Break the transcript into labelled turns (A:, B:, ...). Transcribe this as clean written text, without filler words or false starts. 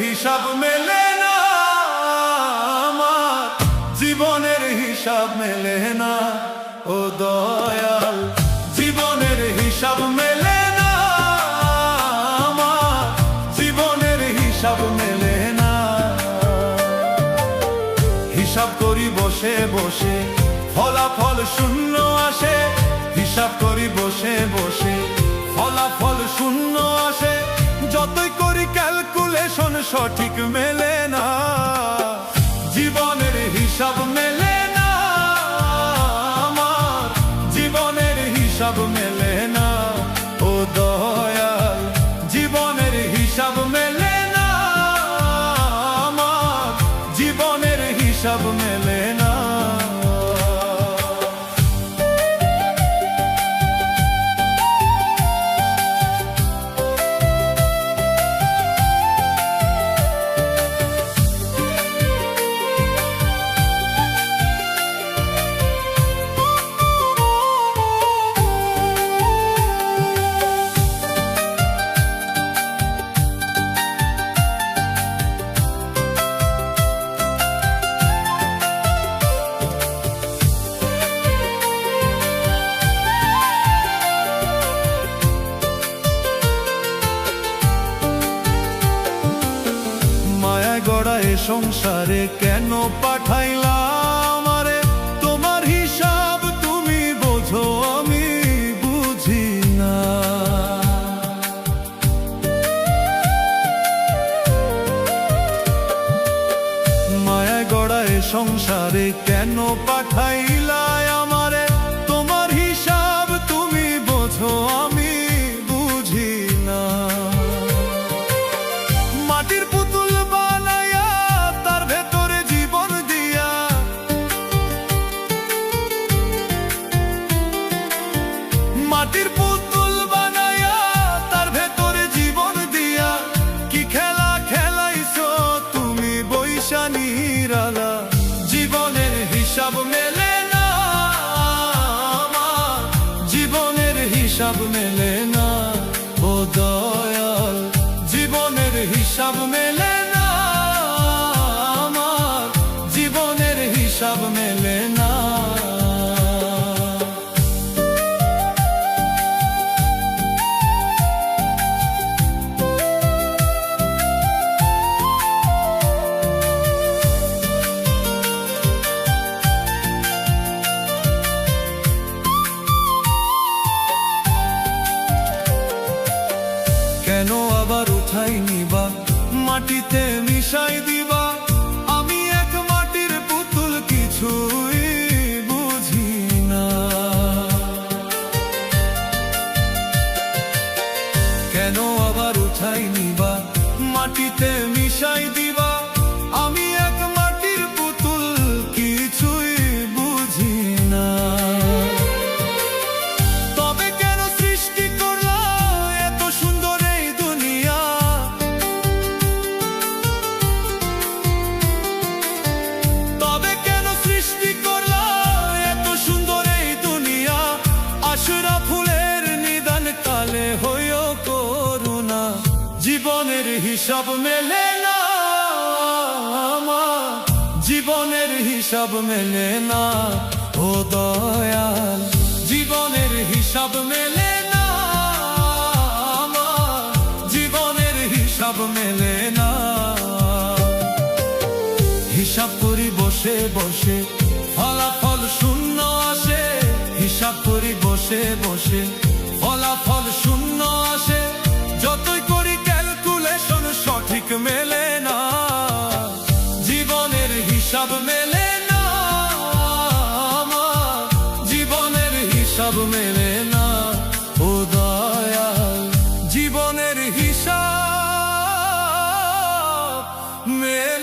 A: হিসাব মেলে না আমার, জীবনের হিসাব মেলে না ও দয়াল, জীবনের হিসাব মেলে না আমার, জীবনের হিসাব মেলে না। হিসাব করি বসে বসে ফলাফল শূন্য আসে, হিসাব করি বসে বসে ফলাফল শূন্য আসে, যতই করি ক্যালকুলেশন সঠিক মেলে না, জীবনের হিসাব মেলে না আমার, জীবনের হিসাব মেলে না ও দয়াল, জীবনের হিসাব মেলে না আমার, জীবনের হিসাব মেলে না। গড়া এ সংসারে কেন পাঠাইলাম আমারে, তোমার হিসাব তুমি বোঝো আমি বুঝি না। মায়া গড়া এ সংসারে কেন পাঠাইলাই আমারে, তোমার হিসাব তুমি বোঝো আমি বুঝি না। মাটির পুতুল মাটির পুতুল বানায়া তার ভেতরে জীবন দিয়া, কি খেলা খেলাইছো তুমি বৈশা নিরালা, জীবনের হিসাব মেলে না আমার, জীবনের হিসাব মেলে না ও দয়াল, জীবনের হিসাব মেলে না আমার, জীবনের হিসাব মেলে না। কেন আবার উঠাই নিবা মাটিতে মিশাই দিবা, আমি এক মাটির পুতুল কিছুই বুঝি না। কেন আবার উঠাই নিবা মাটিতে মিশাই দিবা, আমি এক মাটির পুতুল কিছুই বুঝি না। তবে কেন সৃষ্টি করলা এত সুন্দর এই দুনিয়া, তবে কেন সৃষ্টি করলা এত সুন্দর এই দুনিয়া, আশরা ফুলের নিদান কালে হইও করুণা, জীবনের হিসাব মেলে না আমার, জীবনের হিসাব মেলে না ও দয়াল, জীবনের হিসাব মেলে না আমার, জীবনের হিসাব মেলে না। হিসাব করি বসে বসে ফলাফল শূন্য আসে, হিসাব করি বসে বসে ফলাফল শূন্য আসে, যতই করি ক্যালকুলেশন সঠিক মেলে না, জীবনের হিসাব মেলে না আমার, জীবনের হিসাব মেলে না ও দয়াল, জীবনের হিসাব মেলে